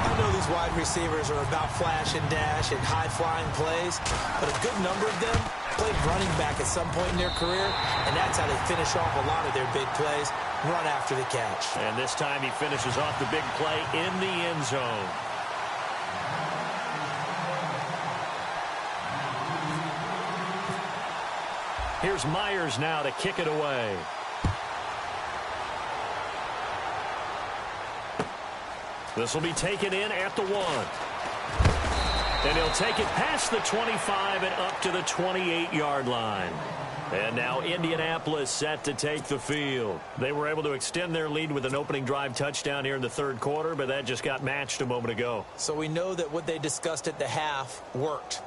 I know these wide receivers are about flash and dash and high-flying plays, but a good number of them played running back at some point in their career, and that's how they finish off a lot of their big plays, run after the catch. And this time he finishes off the big play in the end zone. Here's Myers now to kick it away. This will be taken in at the 1. And he'll take it past the 25 and up to the 28-yard line. And now Indianapolis set to take the field. They were able to extend their lead with an opening drive touchdown here in the 3rd quarter, but that just got matched a moment ago. So we know that what they discussed at the half worked.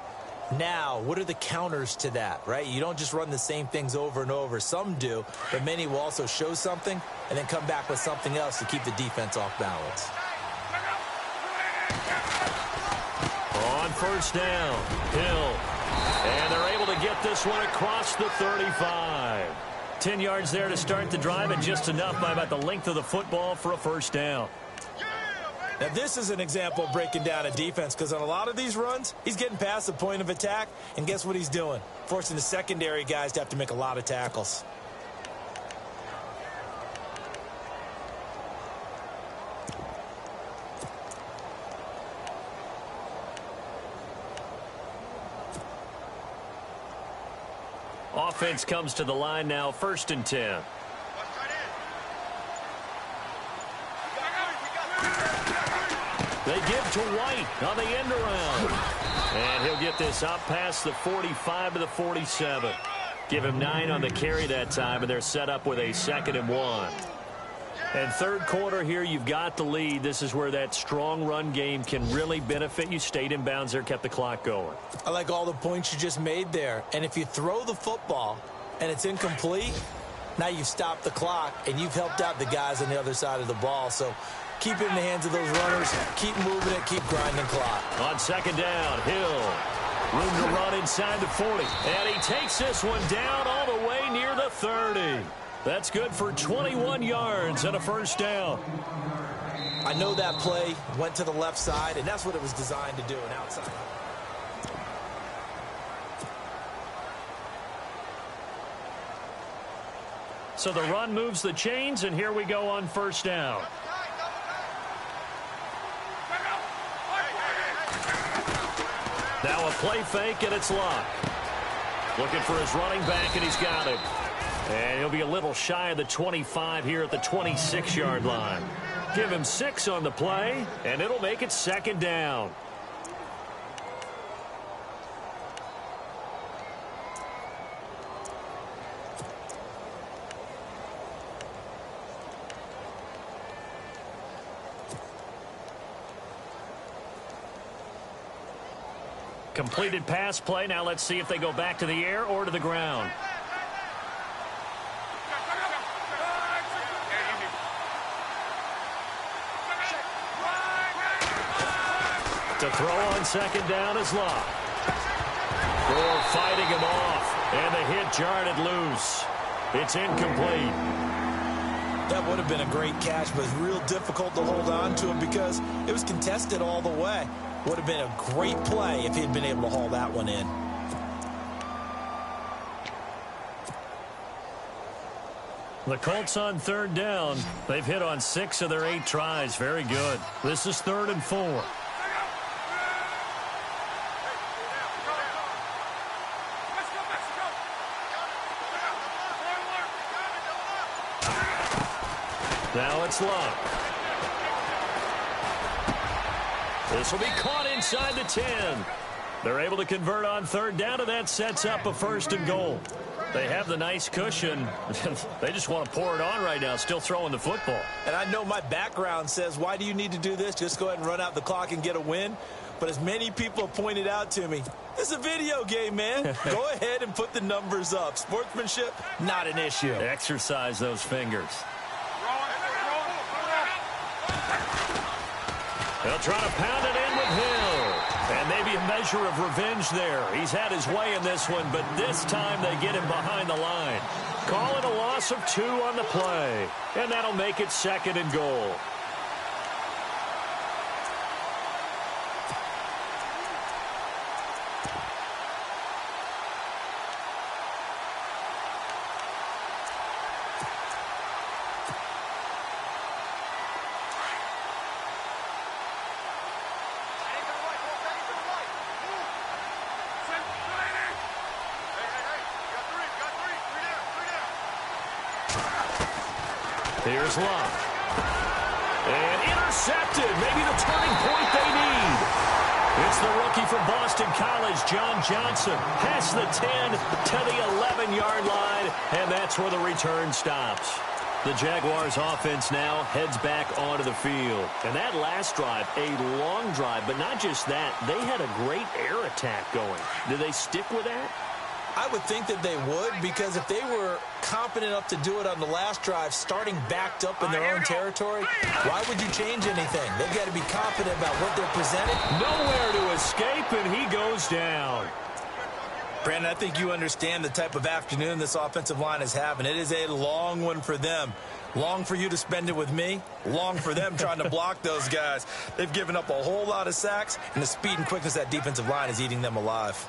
Now, what are the counters to that, right? You don't just run the same things over and over. Some do, but many will also show something and then come back with something else to keep the defense off balance. On 1st down, Hill. And they're able to get this one across the 35. 10 yards there to start the drive, and just enough by about the length of the football for a 1st down. Now, this is an example of breaking down a defense, because on a lot of these runs, he's getting past the point of attack, and guess what he's doing? Forcing the secondary guys to have to make a lot of tackles. Offense comes to the line now, 1st and 10. They give to White on the end around. And he'll get this up past the 45 to the 47. Give him 9 on the carry that time, and they're set up with a 2nd and 1. And 3rd quarter here, you've got the lead. This is where that strong run game can really benefit you. Stayed in bounds there, kept the clock going. I like all the points you just made there. And if you throw the football and it's incomplete, now you've stopped the clock and you've helped out the guys on the other side of the ball. So keep it in the hands of those runners. Keep moving it. Keep grinding clock. On 2nd down, Hill. Room to run inside the 40. And he takes this one down all the way near the 30. That's good for 21 yards and a 1st down. I know that play went to the left side, and that's what it was designed to do, an outside. So the run moves the chains, and here we go on 1st down. Now a play fake, and it's locked. Looking for his running back, and he's got him. And he'll be a little shy of the 25 here at the 26-yard line. Give him 6 on the play, and it'll make it 2nd down. Completed pass play. Now let's see if they go back to the air or to the ground. To throw on 2nd down is locked. Gore fighting him off, and the hit jarred it loose. It's incomplete. That would have been a great catch, but it's real difficult to hold on to it because it was contested all the way. Would have been a great play if he'd been able to haul that one in. The Colts on 3rd down. They've hit on 6 of their 8 tries. Very good. This is 3rd and 4. Now it's Luck. This will be caught inside the 10. They're able to convert on third down, and that sets up a 1st and goal. They have the nice cushion. They just want to pour it on right now, still throwing the football. And I know my background says, why do you need to do this? Just go ahead and run out the clock and get a win. But as many people have pointed out to me, this is a video game, man. Go ahead and put the numbers up. Sportsmanship, not an issue. Exercise those fingers. They'll try to pound it in with Hill. And maybe a measure of revenge there. He's had his way in this one, but this time they get him behind the line. Call it a loss of 2 on the play. And that'll make it 2nd and goal. Here's Luck. And intercepted. Maybe the turning point they need. It's the rookie from Boston College, John Johnson. Past the 10 to the 11-yard line, and that's where the return stops. The Jaguars offense now heads back onto the field. And that last drive, a long drive, but not just that. They had a great air attack going. Do they stick with that? I would think that they would, because if they were competent enough to do it on the last drive, starting backed up in their own territory, why would you change anything? They've got to be confident about what they're presenting. Nowhere to escape, and he goes down. Brandon, I think you understand the type of afternoon this offensive line is having. It is a long one for them. Long for you to spend it with me. Long for them trying to block those guys. They've given up a whole lot of sacks, and the speed and quickness of that defensive line is eating them alive.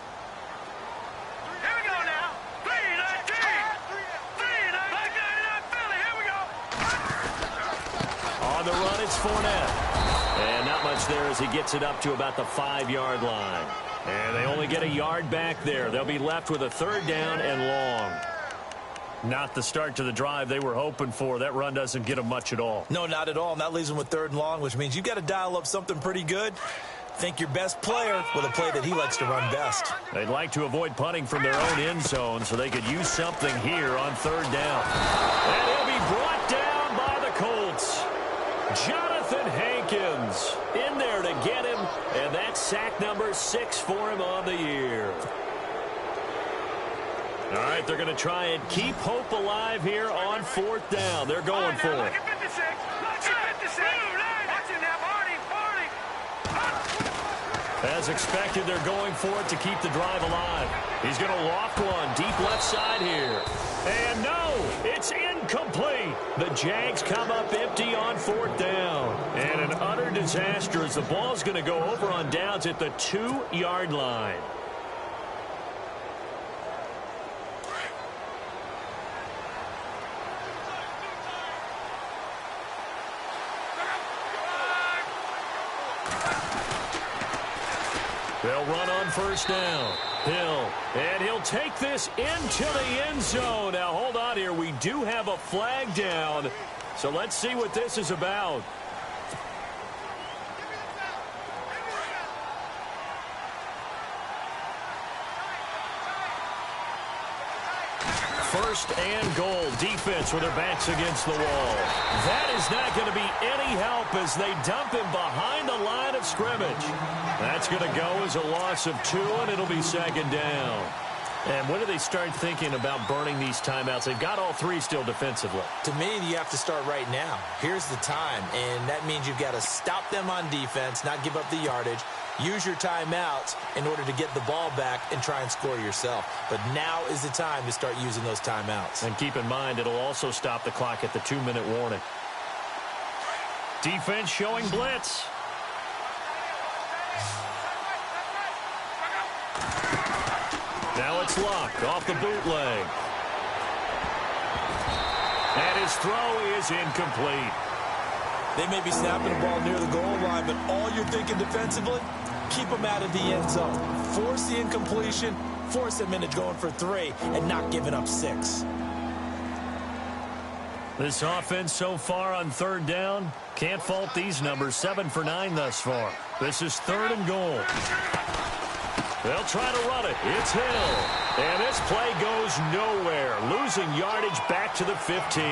On the run, it's Fournette. And not much there as he gets it up to about the 5-yard line. And they only get a yard back there. They'll be left with a 3rd down and long. Not the start to the drive they were hoping for. That run doesn't get them much at all. No, not at all. And that leaves them with 3rd and long, which means you've got to dial up something pretty good. Think your best player with a play that he likes to run best. They'd like to avoid punting from their own end zone so they could use something here on 3rd down. And he'll be brought down by the Colts. Jonathan Hankins in there to get him, and that's sack number 6 for him on the year. All right, they're going to try and keep hope alive here on 4th down. They're going for it. As expected, they're going for it to keep the drive alive. He's going to loft one deep left side here. And no, it's incomplete. The Jags come up empty on 4th down. And an utter disaster as the ball's going to go over on downs at the 2-yard line. They'll run on 1st down. Hill, and he'll take this into the end zone. Now, hold on here. We do have a flag down, so let's see what this is about. First and goal. Defense with their backs against the wall. That is not going to be any help as they dump him behind the line of scrimmage. That's going to go as a loss of 2, and it'll be 2nd down. And when do they start thinking about burning these timeouts? They've got all 3 still defensively. To me, you have to start right now. Here's the time, and that means you've got to stop them on defense, not give up the yardage. Use your timeouts in order to get the ball back and try and score yourself. But now is the time to start using those timeouts. And keep in mind, it'll also stop the clock at the 2-minute warning. Defense showing blitz. Now it's Luck off the bootleg. And his throw is incomplete. They may be snapping the ball near the goal line, but all you're thinking defensively, keep them out of the end zone. Force the incompletion, force them into going for 3, and not giving up 6. This offense so far on third down, can't fault these numbers. 7 for 9 thus far. This is 3rd and goal. They'll try to run it. It's Hill. And this play goes nowhere. Losing yardage back to the 15.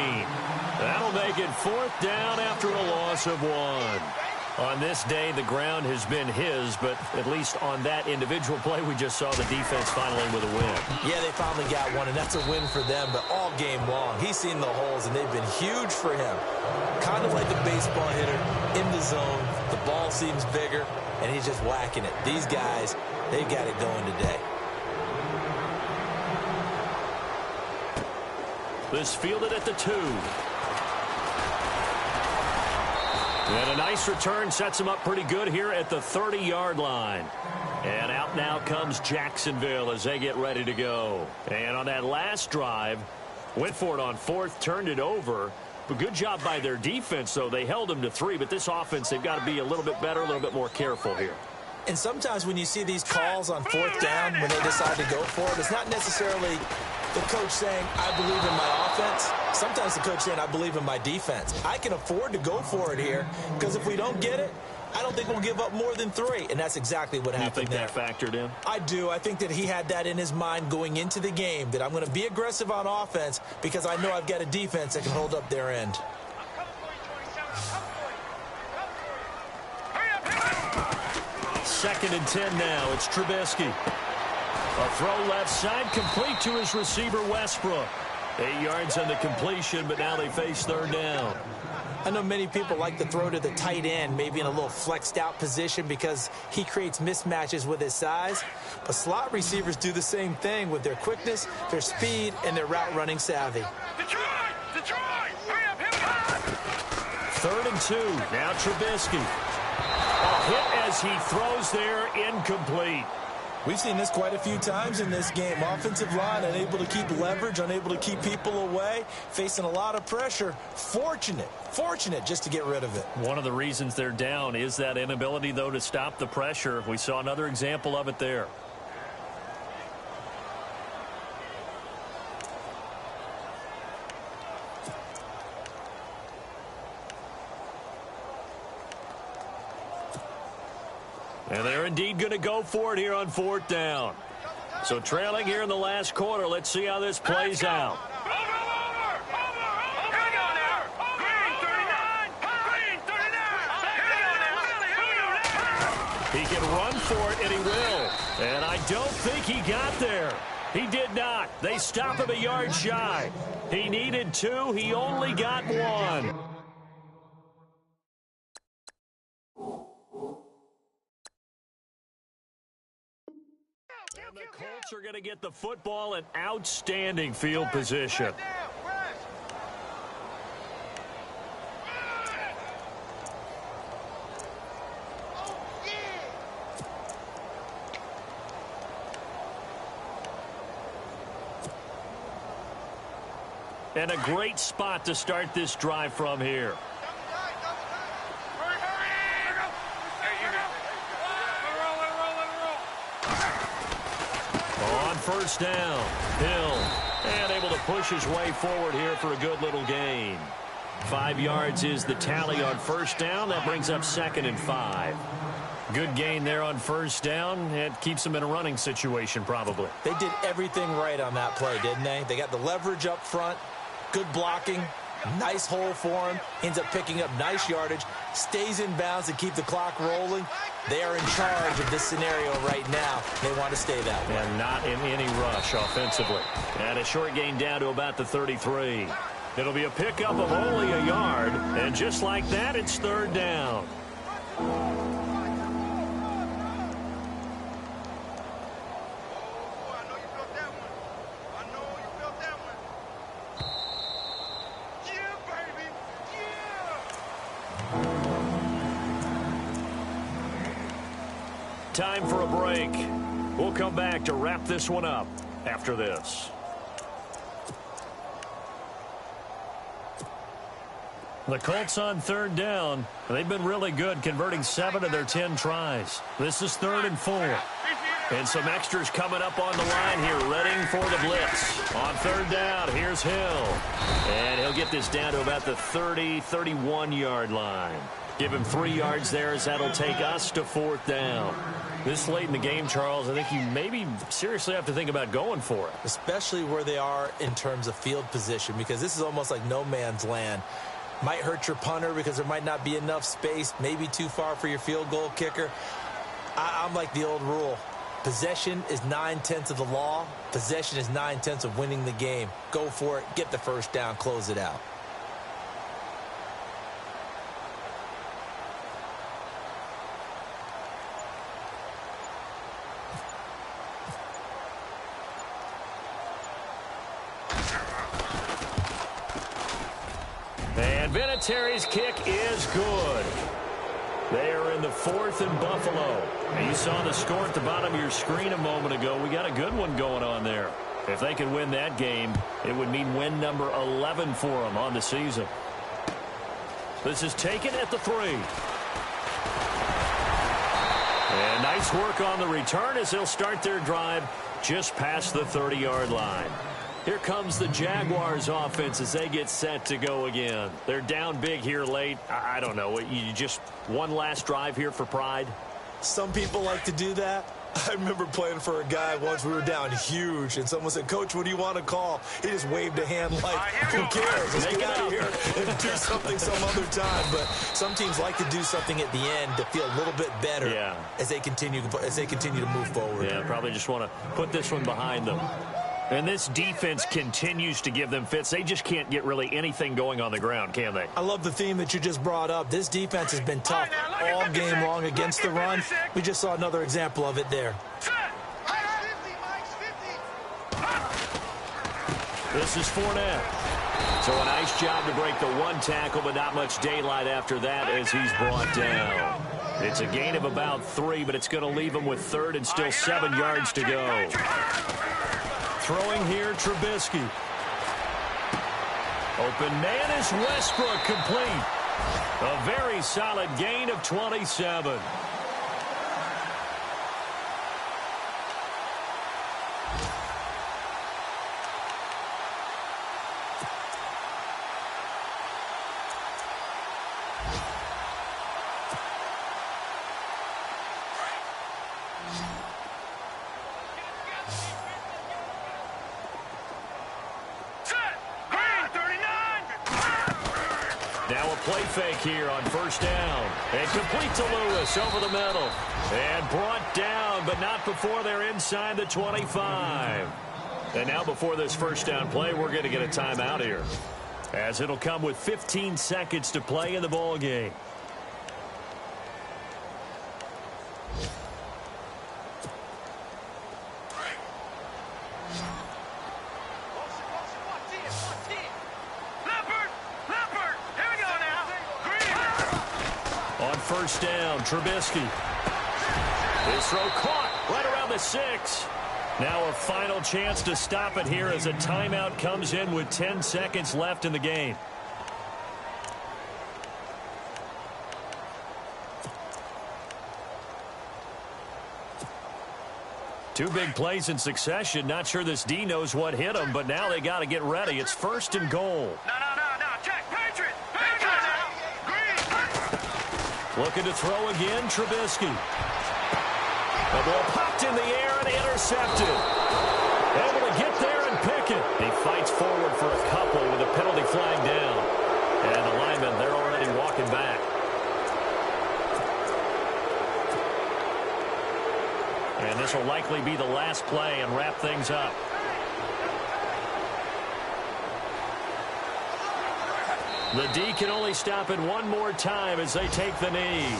That'll make it 4th down after a loss of 1. On this day, the ground has been his, but at least on that individual play, we just saw the defense finally with a win. Yeah, they finally got one, and that's a win for them, but all game long, he's seen the holes, and they've been huge for him. Kind of like a baseball hitter in the zone. The ball seems bigger, and he's just whacking it. These guys, they've got it going today. This fielded at the 2. And a nice return sets him up pretty good here at the 30-yard line. And out now comes Jacksonville as they get ready to go. And on that last drive, went for it on 4th, turned it over. But good job by their defense, though. They held them to 3, but this offense, they've got to be a little bit better, a little bit more careful here. And sometimes when you see these calls on 4th down, when they decide to go for it, it's not necessarily the coach saying, I believe in my offense. Sometimes the coach saying, I believe in my defense. I can afford to go for it here because if we don't get it, I don't think we'll give up more than 3. And that's exactly what happened there. You think that factored in? I do. I think that he had that in his mind going into the game, that I'm going to be aggressive on offense because I know I've got a defense that can hold up their end. 2nd and 10 now. It's Trubisky. A throw left side, complete to his receiver, Westbrook. 8 yards on the completion, but now they face 3rd down. I know many people like to throw to the tight end, maybe in a little flexed out position because he creates mismatches with his size. But slot receivers do the same thing with their quickness, their speed, and their route running savvy. Detroit! 3rd and 2. Now Trubisky. A hit as he throws there, incomplete. We've seen this quite a few times in this game. Offensive line unable to keep leverage, unable to keep people away, facing a lot of pressure. Fortunate just to get rid of it. One of the reasons they're down is that inability, though, to stop the pressure. We saw another example of it there. And they're indeed going to go for it here on 4th down. So trailing here in the last quarter. Let's see how this plays out. He can run for it, and he will. And I don't think he got there. He did not. They stop him a yard shy. He needed 2. He only got 1. And the Colts are going to get the football in outstanding field position. And a great spot to start this drive from here. On 1st down, Hill, and able to push his way forward here for a good little gain. 5 yards is the tally on 1st down. That brings up 2nd and 5. Good gain there on 1st down. It keeps them in a running situation probably. They did everything right on that play, didn't they? They got the leverage up front, good blocking, nice hole for him, ends up picking up nice yardage, stays in bounds to keep the clock rolling. They are in charge of this scenario right now. They want to stay that way. And not in any rush offensively. And a short gain down to about the 33. It'll be a pickup of only a yard. And just like that, it's 3rd down. Time for a break. We'll come back to wrap this one up after this. The Colts on 3rd down. They've been really good, converting 7 of their 10 tries. This is 3rd and 4. And some extras coming up on the line here, readying for the blitz. On third down, here's Hill. And he'll get this down to about the 30, 31-yard line. Give him 3 yards there as that'll take us to fourth down. This late in the game, Charles, I think you maybe seriously have to think about going for it. Especially where they are in terms of field position, because this is almost like no man's land. Might hurt your punter because there might not be enough space, maybe too far for your field goal kicker. I'm like the old rule. Possession is 9/10 of the law. Possession is 9/10 of winning the game. Go for it. Get the first down. Close it out. And Vinatieri's kick is good. They are in the 4th and Buffalo. And you saw the score at the bottom of your screen a moment ago. We got a good one going on there. If they could win that game, it would mean win number 11 for them on the season. This is taken at the 3. And nice work on the return as they'll start their drive just past the 30-yard line. Here comes the Jaguars offense as they get set to go again. They're down big here late. I don't know. You just one last drive here for pride? Some people like to do that. I remember playing for a guy once. We were down huge, and someone said, "Coach, what do you want to call?" He just waved a hand like, who cares? Let's get out of here and do something some other time. But some teams like to do something at the end to feel a little bit better as they continue to move forward. Yeah, probably just want to put this one behind them. And this defense continues to give them fits. They just can't get really anything going on the ground, can they? I love the theme that you just brought up. This defense has been tough all game long against the run. We just saw another example of it there. This is Fournette. So a nice job to break the one tackle, but not much daylight after that as he's brought down. It's a gain of about 3, but it's going to leave him with 3rd and still 7 yards to go. Throwing here, Trubisky. Open man is Westbrook, complete. A very solid gain of 27. Play fake here on first down. And complete to Lewis over the middle. And brought down, but not before they're inside the 25. And now before this first down play, we're going to get a timeout here, as it'll come with 15 seconds to play in the ball game. First down, Trubisky. His throw caught right around the 6. Now a final chance to stop it here as a timeout comes in with 10 seconds left in the game. Two big plays in succession. Not sure this D knows what hit him, but now they got to get ready. It's 1st and goal. No. Check, Patriot. Looking to throw again, Trubisky. The ball popped in the air and intercepted. Able to get there and pick it. He fights forward for a couple with a penalty flag down. And the linemen, they're already walking back. And this will likely be the last play and wrap things up. The D can only stop it one more time as they take the knee.